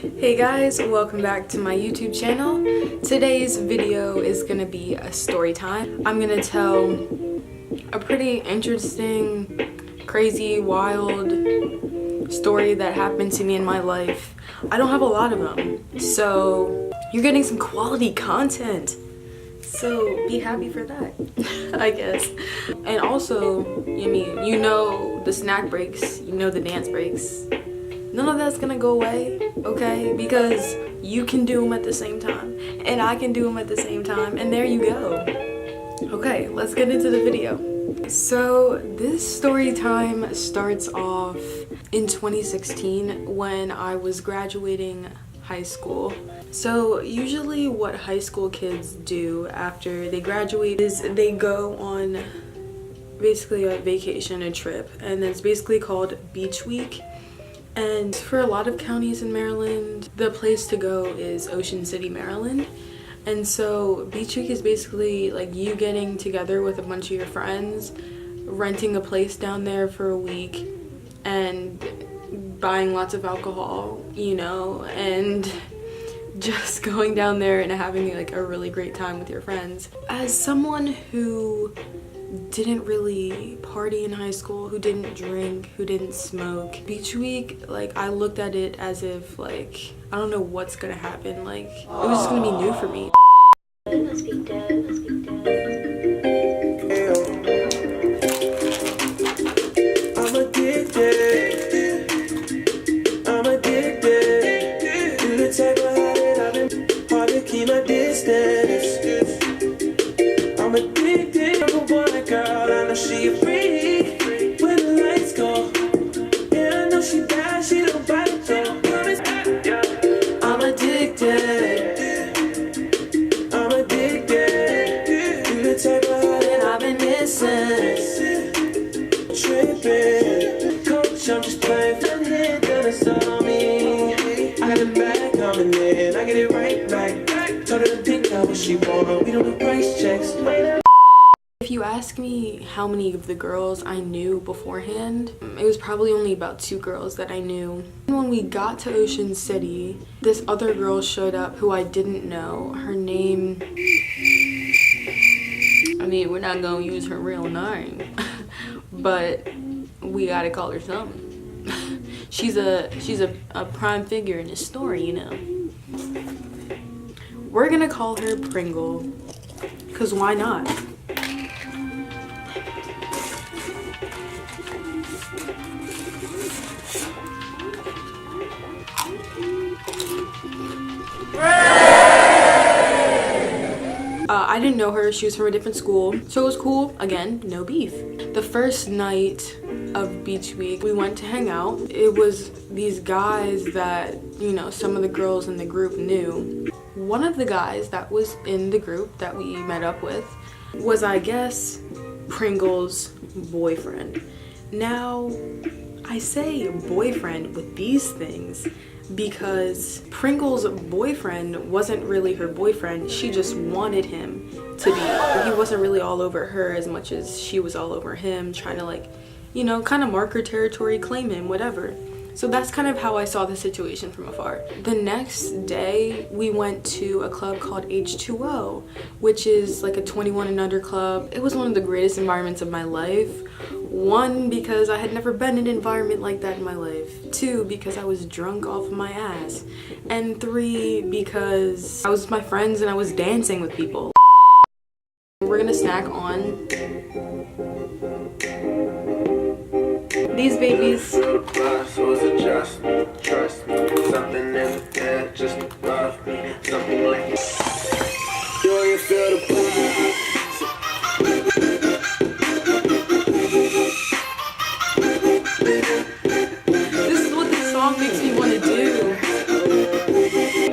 Hey guys, welcome back to my YouTube channel. Today's video is gonna be a story time. I'm gonna tell a pretty interesting, crazy, wild story that happened to me in my life. I don't have a lot of them, so you're getting some quality content. So be happy for that, I guess. And also, I mean, you know the snack breaks, you know the dance breaks. None of that's gonna go away, okay? Because you can do them at the same time, and I can do them at the same time, and there you go. Okay, let's get into the video. So this story time starts off in 2016 when I was graduating high school. So usually what high school kids do after they graduate is they go on basically a vacation, a trip, and it's basically called Beach Week. And for a lot of counties in Maryland, the place to go is Ocean City, Maryland. And so Beach Week is basically like you getting together with a bunch of your friends, renting a place down there for a week, and buying lots of alcohol, you know, and just going down there and having like a really great time with your friends. As someone who didn't really party in high school, who didn't drink, who didn't smoke, Beach Week, like I looked at it as if like I don't know what's gonna happen, like it was just gonna be new for me. Must be dead, must be dead. I'm addicted. I'm addicted. To the type of habit I've been hard to keep my distance. I'm addicted. Number one girl, I know she a freak. When the lights go, yeah, I know she bad, she don't bite though. I'm addicted. I'm addicted. To the type of habit I've been missing. Tripping. Coach, I'm just playing for the hit that it's on me. I got it back coming in, I get it right back. Told her to pick out what she want. We don't do price checks. If you ask me how many of the girls I knew beforehand, it was probably only about 2 girls that I knew. And when we got to Ocean City, this other girl showed up who I didn't know. Her name, I mean, we're not gonna use her real name, but we gotta call her something. She's a prime figure in this story, you know. We're gonna call her Pringle, cause why not? I didn't know her, she was from a different school, so it was cool. Again, no beef. The first night of Beach Week, we went to hang out. It was these guys that, you know, some of the girls in the group knew. One of the guys that was in the group that we met up with was, I guess, Pringle's boyfriend. Now, I say boyfriend with these things because Pringle's boyfriend wasn't really her boyfriend. She just wanted him to be. He wasn't really all over her as much as she was all over him, trying to, like, you know, kind of mark her territory, claim him, whatever. So that's kind of how I saw the situation from afar. The next day, we went to a club called H2O, which is like a 21 and under club. It was one of the greatest environments of my life. 1, because I had never been in an environment like that in my life. 2, because I was drunk off of my ass. And 3, because I was with my friends and I was dancing with people. We're gonna snack on these babies. This is what this song makes me want to do.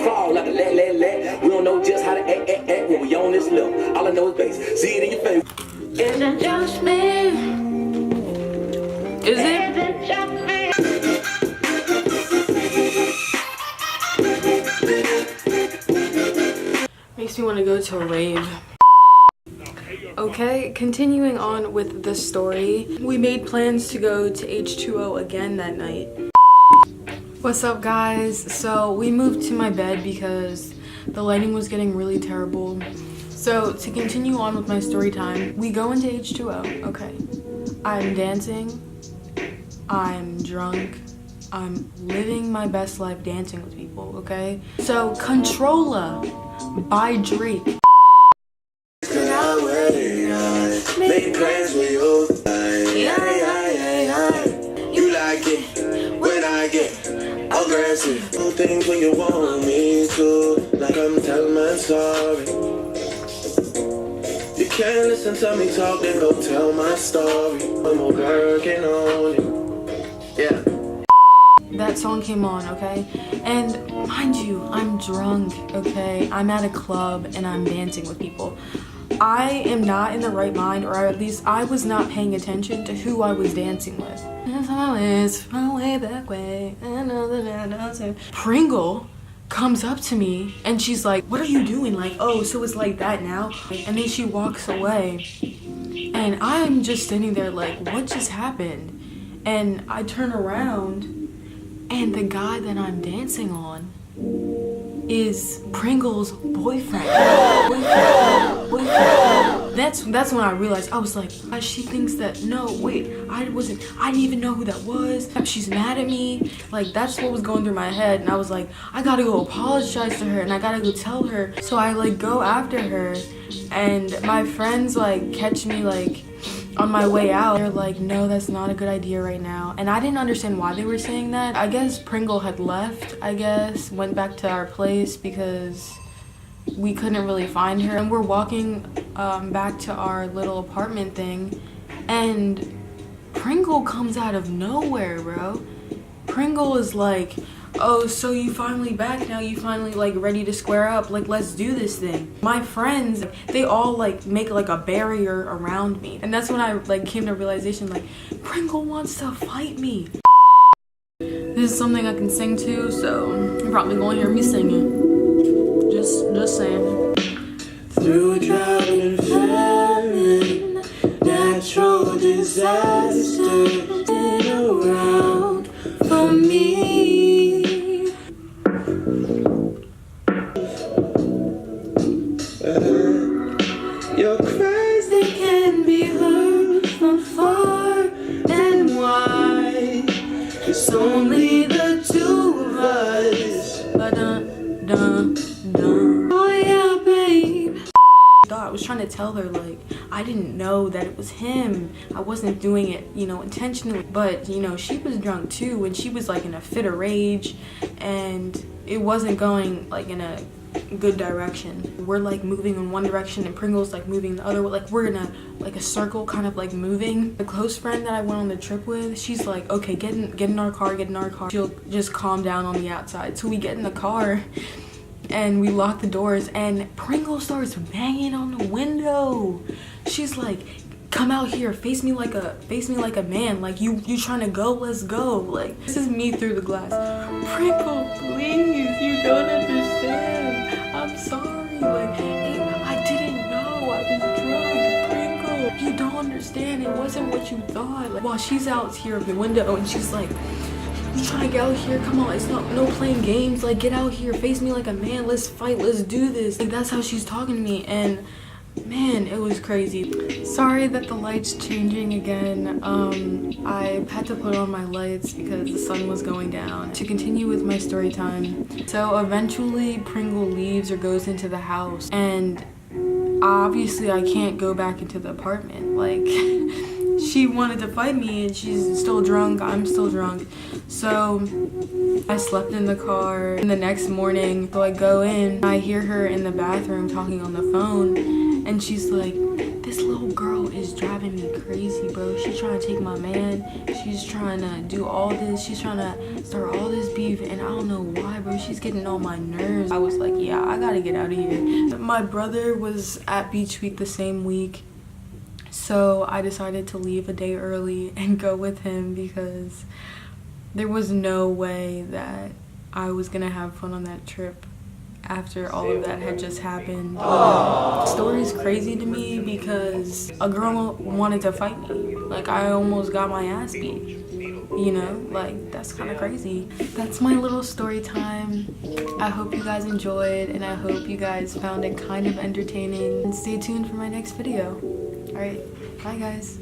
Crawl like a let. We don't know just how to act when we on this level. All I know is bass. See it in your face. Is it just me? Is it? Makes me want to go to a rave. Okay, continuing on with the story. We made plans to go to H2O again that night. What's up, guys? So we moved to my bed because the lighting was getting really terrible. So to continue on with my story time, we go into H2O. Okay, I'm dancing, I'm drunk, I'm living my best life dancing with people. Okay, so Controlla by Drake. Make plans with you. You like it when I get aggressive. Do things when you want me to. Like I'm telling my story. You can't listen to me talk, then go tell my story. I'm working on it. Yeah. That song came on, okay? And mind you, I'm drunk, okay? I'm at a club and I'm dancing with people. I am not in the right mind, or at least I was not paying attention to who I was dancing with. Pringle comes up to me and she's like, "What are you doing?" Like, "Oh, so it's like that now?" And then she walks away. And I'm just standing there like, what just happened? And I turn around and the guy that I'm dancing on is Pringle's boyfriend. That's when I realized. I was like, she thinks that, no, wait, I didn't even know who that was. She's mad at me. Like, that's what was going through my head. And I was like, I gotta go apologize to her and I gotta go tell her. So I like go after her and my friends like catch me like on my way out. They're like, "No, that's not a good idea right now." And I didn't understand why they were saying that. I guess Pringle had left, went back to our place because we couldn't really find her. And we're walking back to our little apartment thing, and Pringle comes out of nowhere, bro. Pringle is like, "Oh, so you finally back now? You finally like ready to square up? Like, let's do this thing." My friends, they all like make like a barrier around me, and that's when I like came to realization like, Pringle wants to fight me. This is something I can sing to, so you're probably gonna hear me singing. Just saying. Through drought and famine, natural disasters been around for me. Your cries, they can be heard from far and wide. It's only the two of us. Oh yeah, babe. I was trying to tell her like I didn't know that it was him. I wasn't doing it, intentionally. But she was drunk too, and she was like in a fit of rage, and it wasn't going like in a good direction. We're like moving in one direction and Pringle's like moving the other way. Like we're in a circle, kind of like moving. The close friend that I went on the trip with, she's like, "Okay, get in our car. She'll just calm down on the outside." So we get in the car and we lock the doors, and Pringle starts banging on the window. She's like, "Come out here, face me like a man. Like you trying to go? Let's go." Like, this is me through the glass. "Pringle, please, you don't understand. I'm sorry. Like, I didn't know I was drunk. Pringle, you don't understand. It wasn't what you thought." Like, while she's out here of the window and she's like, "You trying to get out here? Come on, it's no playing games. Like, get out here, face me like a man. Let's fight. Let's do this." Like, that's how she's talking to me, and man, it was crazy. Sorry that the light's changing again. I had to put on my lights because the sun was going down. To continue with my story time, so eventually Pringle leaves or goes into the house, and obviously I can't go back into the apartment. Like, she wanted to fight me and she's still drunk, I'm still drunk. So I slept in the car, and the next morning, so I go in, I hear her in the bathroom talking on the phone, and she's like, "This little girl is driving me crazy, bro. She's trying to take my man. She's trying to do all this. She's trying to start all this beef, and I don't know why, bro. She's getting on my nerves." I was like, yeah, I gotta get out of here. My brother was at Beach Week the same week, so I decided to leave a day early and go with him because there was no way that I was gonna have fun on that trip after all of that had just happened. The story's crazy to me because a girl wanted to fight me. Like, I almost got my ass beat. you know, like that's kind of crazy. That's my little story time. I hope you guys enjoyed, and I hope you guys found it kind of entertaining, and stay tuned for my next video. All right, bye guys.